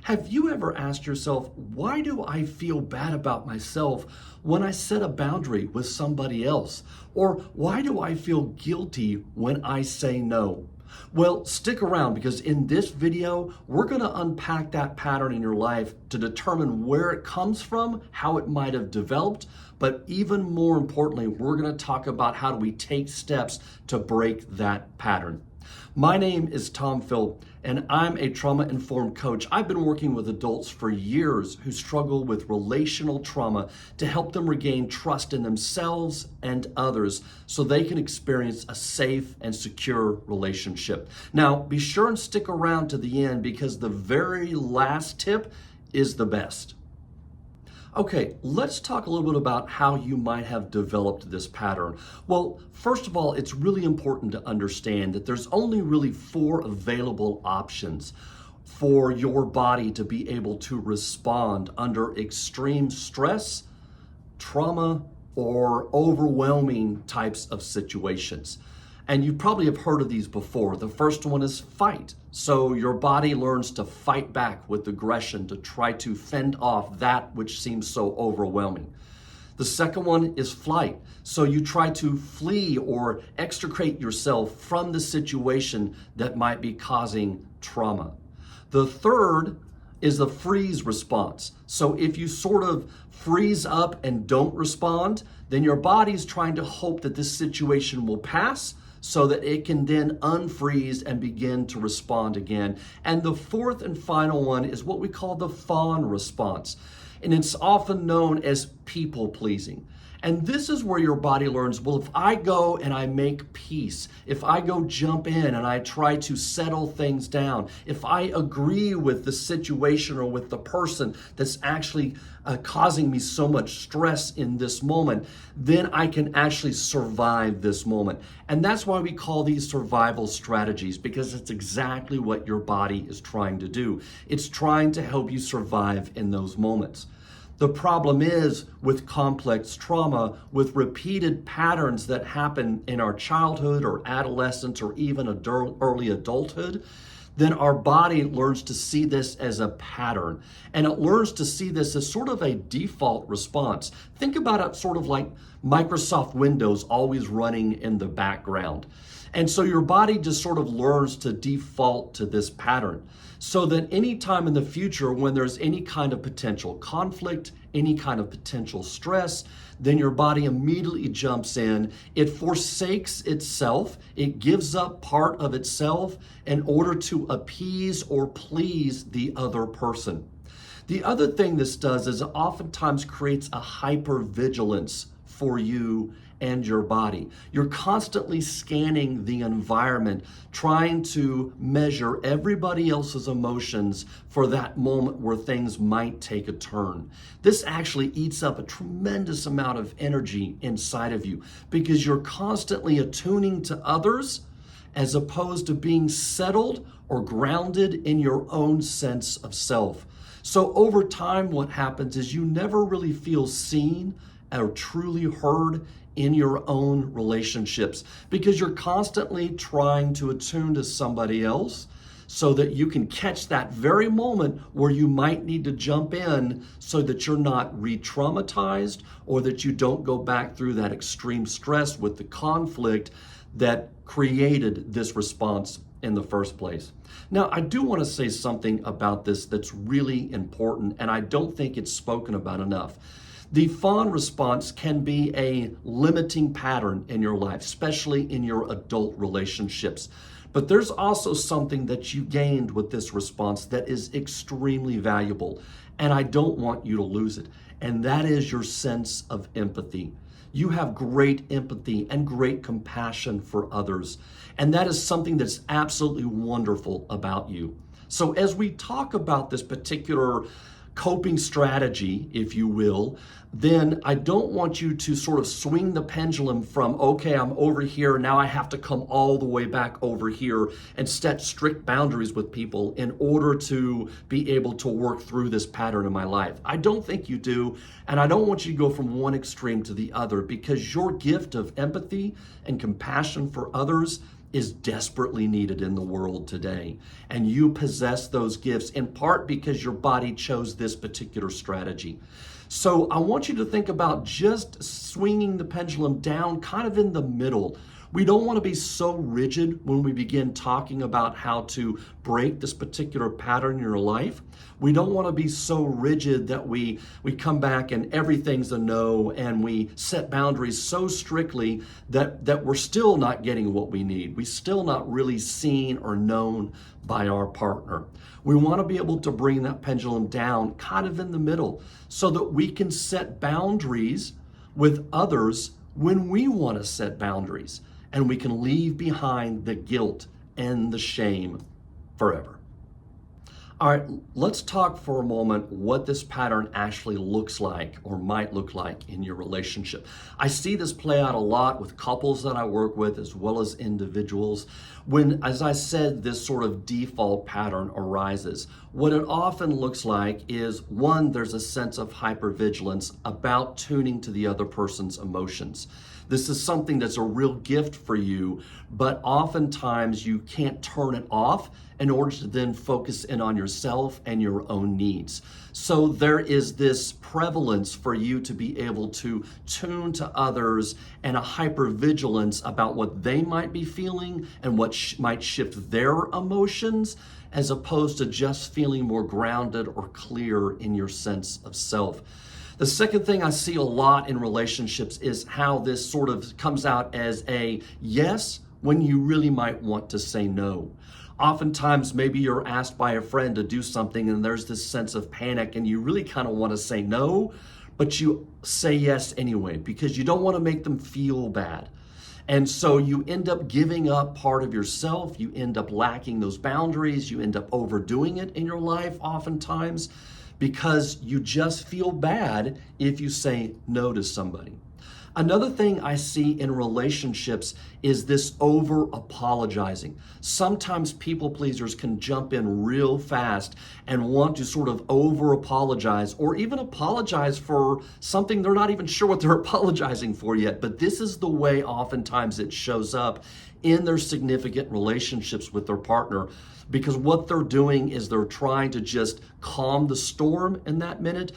Have you ever asked yourself, why do I feel bad about myself when I set a boundary with somebody else? Or why do I feel guilty when I say no? Well, stick around because in this video, we're going to unpack that pattern in your life to determine where it comes from, how it might have developed, but even more importantly, we're going to talk about how do we take steps to break that pattern. My name is Tomphilp, and I'm a trauma-informed coach. I've been working with adults for years who struggle with relational trauma to help them regain trust in themselves and others so they can experience a safe and secure relationship. Now, be sure and stick around to the end because the very last tip is the best. Okay, let's talk a little bit about how you might have developed this pattern. Well, first of all, it's really important to understand that there's only really 4 available options for your body to be able to respond under extreme stress, trauma, or overwhelming types of situations. And you probably have heard of these before. The first one is fight. So your body learns to fight back with aggression to try to fend off that which seems so overwhelming. The second one is flight. So you try to flee or extricate yourself from the situation that might be causing trauma. The third is the freeze response. So if you sort of freeze up and don't respond, then your body's trying to hope that this situation will pass so that it can then unfreeze and begin to respond again. And the fourth and final one is what we call the fawn response. And it's often known as people pleasing. And this is where your body learns, well, if I go and I make peace, if I go jump in and I try to settle things down, if I agree with the situation or with the person that's actually causing me so much stress in this moment, then I can actually survive this moment. And that's why we call these survival strategies, because it's exactly what your body is trying to do. It's trying to help you survive in those moments. The problem is with complex trauma, with repeated patterns that happen in our childhood or adolescence or even early adulthood, then our body learns to see this as a pattern. And it learns to see this as sort of a default response. Think about it sort of like Microsoft Windows always running in the background. And so your body just sort of learns to default to this pattern so that any time in the future when there's any kind of potential conflict, any kind of potential stress, then your body immediately jumps in. It forsakes itself. It gives up part of itself in order to appease or please the other person. The other thing this does is it oftentimes creates a hypervigilance for you and your body. You're constantly scanning the environment, trying to measure everybody else's emotions for that moment where things might take a turn. This actually eats up a tremendous amount of energy inside of you because you're constantly attuning to others as opposed to being settled or grounded in your own sense of self. So over time, what happens is you never really feel seen or truly heard in your own relationships because you're constantly trying to attune to somebody else so that you can catch that very moment where you might need to jump in so that you're not re-traumatized or that you don't go back through that extreme stress with the conflict that created this response in the first place. Now, I do want to say something about this that's really important, and I don't think it's spoken about enough. The fawn response can be a limiting pattern in your life, especially in your adult relationships. But there's also something that you gained with this response that is extremely valuable, and I don't want you to lose it, and that is your sense of empathy. You have great empathy and great compassion for others, and that is something that's absolutely wonderful about you. So as we talk about this particular coping strategy, if you will, then I don't want you to sort of swing the pendulum from, okay, I'm over here, now I have to come all the way back over here and set strict boundaries with people in order to be able to work through this pattern in my life. I don't think you do, and I don't want you to go from one extreme to the other because your gift of empathy and compassion for others is desperately needed in the world today. And you possess those gifts in part because your body chose this particular strategy. So I want you to think about just swinging the pendulum down kind of in the middle. We don't want to be so rigid when we begin talking about how to break this particular pattern in your life. We don't want to be so rigid that we come back and everything's a no, and we set boundaries so strictly that we're still not getting what we need. We're still not really seen or known by our partner. We want to be able to bring that pendulum down kind of in the middle so that we can set boundaries with others when we want to set boundaries. And we can leave behind the guilt and the shame forever. All right, let's talk for a moment what this pattern actually looks like or might look like in your relationship. I see this play out a lot with couples that I work with as well as individuals. When, as I said, this sort of default pattern arises, what it often looks like is, one, there's a sense of hypervigilance about tuning to the other person's emotions. This is something that's a real gift for you, but oftentimes you can't turn it off in order to then focus in on yourself and your own needs. So there is this prevalence for you to be able to tune to others and a hypervigilance about what they might be feeling and what might shift their emotions, as opposed to just feeling more grounded or clear in your sense of self. The second thing I see a lot in relationships is how this sort of comes out as a yes when you really might want to say no. Oftentimes, maybe you're asked by a friend to do something and there's this sense of panic and you really kind of want to say no, but you say yes anyway because you don't want to make them feel bad. And so you end up giving up part of yourself, you end up lacking those boundaries, you end up overdoing it in your life oftentimes, because you just feel bad if you say no to somebody. Another thing I see in relationships is this over apologizing. Sometimes people pleasers can jump in real fast and want to sort of over apologize or even apologize for something they're not even sure what they're apologizing for yet. But this is the way oftentimes it shows up in their significant relationships with their partner, because what they're doing is they're trying to just calm the storm in that minute.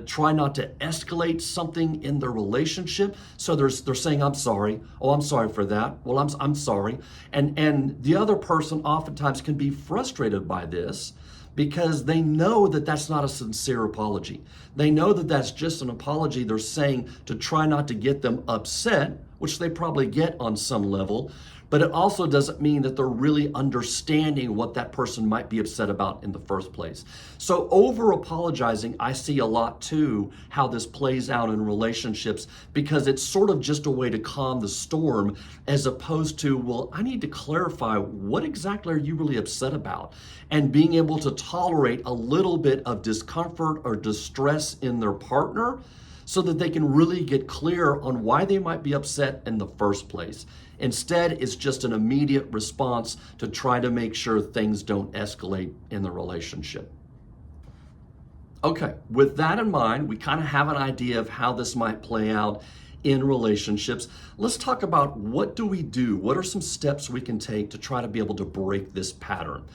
Try not to escalate something in their relationship. So they're saying, I'm sorry. Oh, I'm sorry for that. Well, I'm sorry. And the other person oftentimes can be frustrated by this because they know that that's not a sincere apology. They know that that's just an apology they're saying to try not to get them upset, which they probably get on some level. But it also doesn't mean that they're really understanding what that person might be upset about in the first place. So over apologizing, I see a lot too, how this plays out in relationships, because it's sort of just a way to calm the storm, as opposed to, well, I need to clarify what exactly are you really upset about? And being able to tolerate a little bit of discomfort or distress in their partner so that they can really get clear on why they might be upset in the first place. Instead, it's just an immediate response to try to make sure things don't escalate in the relationship. Okay, with that in mind, we kind of have an idea of how this might play out in relationships. Let's talk about what do we do? What are some steps we can take to try to be able to break this pattern?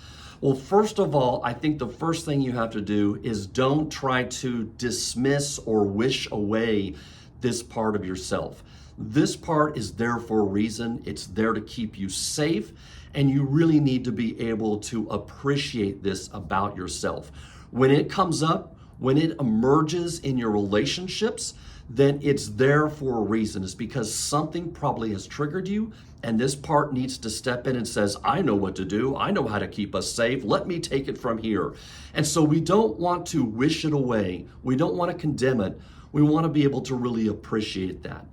Well, first of all, I think the first thing you have to do is don't try to dismiss or wish away this part of yourself. This part is there for a reason. It's there to keep you safe, and you really need to be able to appreciate this about yourself. When it comes up, when it emerges in your relationships, then it's there for a reason. It's because something probably has triggered you, and this part needs to step in and says, I know what to do. I know how to keep us safe. Let me take it from here. And so we don't want to wish it away. We don't want to condemn it. We want to be able to really appreciate that.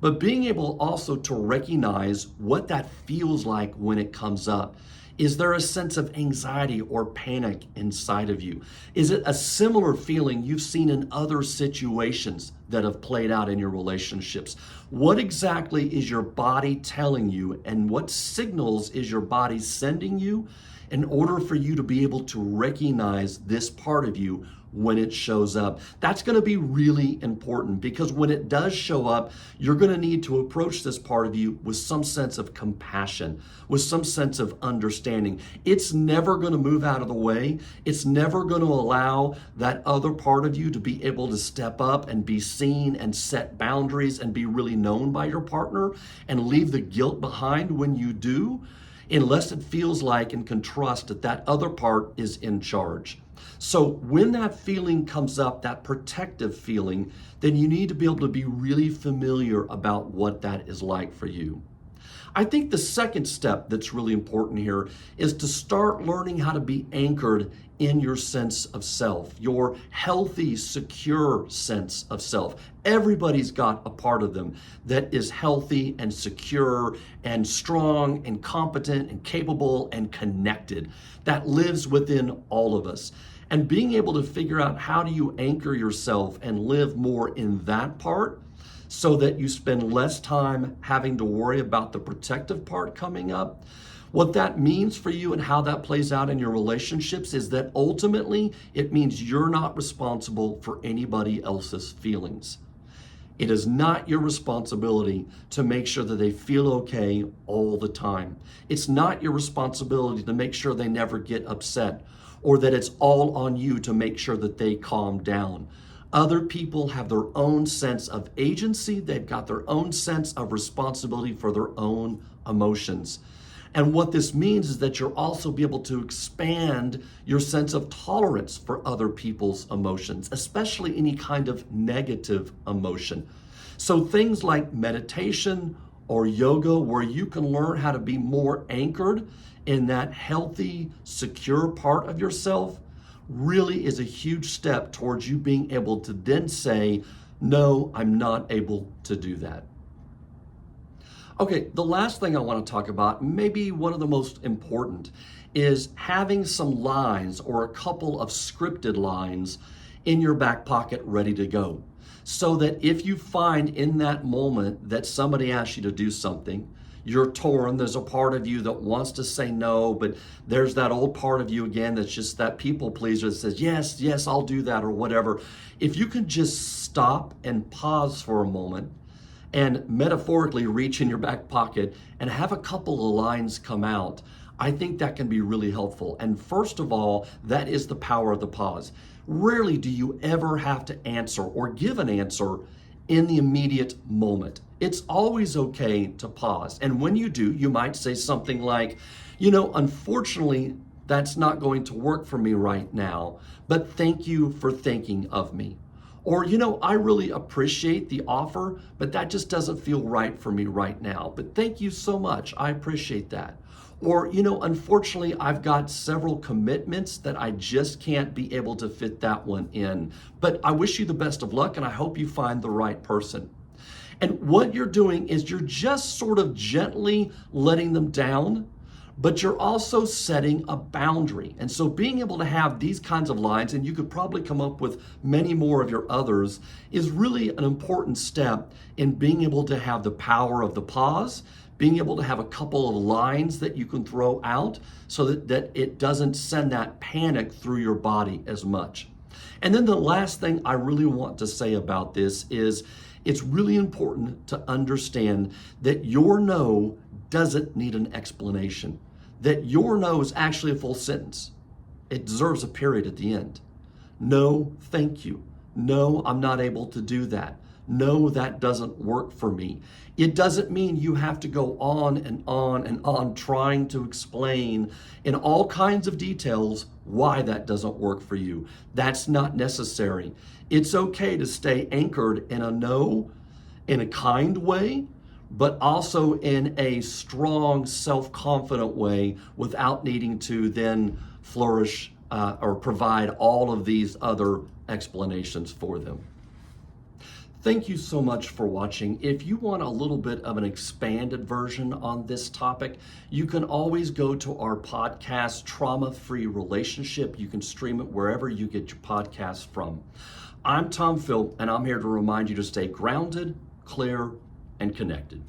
But being able also to recognize what that feels like when it comes up. Is there a sense of anxiety or panic inside of you? Is it a similar feeling you've seen in other situations that have played out in your relationships? What exactly is your body telling you, and what signals is your body sending you in order for you to be able to recognize this part of you when it shows up. That's going to be really important, because when it does show up, you're going to need to approach this part of you with some sense of compassion, with some sense of understanding. It's never going to move out of the way. It's never going to allow that other part of you to be able to step up and be seen and set boundaries and be really known by your partner and leave the guilt behind when you do, unless it feels like and can trust that that other part is in charge. So when that feeling comes up, that protective feeling, then you need to be able to be really familiar about what that is like for you. I think the second step that's really important here is to start learning how to be anchored in your sense of self, your healthy, secure sense of self. Everybody's got a part of them that is healthy and secure and strong and competent and capable and connected, that lives within all of us. And being able to figure out how do you anchor yourself and live more in that part, so that you spend less time having to worry about the protective part coming up. What that means for you and how that plays out in your relationships is that ultimately it means you're not responsible for anybody else's feelings. It is not your responsibility to make sure that they feel okay all the time. It's not your responsibility to make sure they never get upset, or that it's all on you to make sure that they calm down. Other people have their own sense of agency. They've got their own sense of responsibility for their own emotions. And what this means is that you'll also be able to expand your sense of tolerance for other people's emotions, especially any kind of negative emotion. So things like meditation or yoga, where you can learn how to be more anchored in that healthy, secure part of yourself, really is a huge step towards you being able to then say, no, I'm not able to do that. Okay, the last thing I want to talk about, maybe one of the most important, is having some lines or a couple of scripted lines in your back pocket ready to go. So that if you find in that moment that somebody asks you to do something, you're torn, there's a part of you that wants to say no, but there's that old part of you again that's just that people pleaser that says, yes, I'll do that, or whatever. If you can just stop and pause for a moment and metaphorically reach in your back pocket and have a couple of lines come out, I think that can be really helpful. And first of all, that is the power of the pause. Rarely do you ever have to answer or give an answer in the immediate moment. It's always okay to pause. And when you do, you might say something like, unfortunately, that's not going to work for me right now, but thank you for thinking of me. Or, I really appreciate the offer, but that just doesn't feel right for me right now. But thank you so much. I appreciate that. Or, unfortunately, I've got several commitments that I just can't be able to fit that one in. But I wish you the best of luck, and I hope you find the right person. And what you're doing is you're just sort of gently letting them down, but you're also setting a boundary. And so being able to have these kinds of lines, and you could probably come up with many more of your others, is really an important step in being able to have the power of the pause, being able to have a couple of lines that you can throw out so that it doesn't send that panic through your body as much. And then the last thing I really want to say about this is it's really important to understand that your no doesn't need an explanation, that your no is actually a full sentence. It deserves a period at the end. No, thank you. No, I'm not able to do that. No, that doesn't work for me. It doesn't mean you have to go on and on and on trying to explain in all kinds of details why that doesn't work for you. That's not necessary. It's okay to stay anchored in a no in a kind way, but also in a strong, self-confident way without needing to then flourish or provide all of these other explanations for them. Thank you so much for watching. If you want a little bit of an expanded version on this topic, you can always go to our podcast, Trauma-Free Relationship. You can stream it wherever you get your podcasts from. I'm tomphilp, and I'm here to remind you to stay grounded, clear, and connected.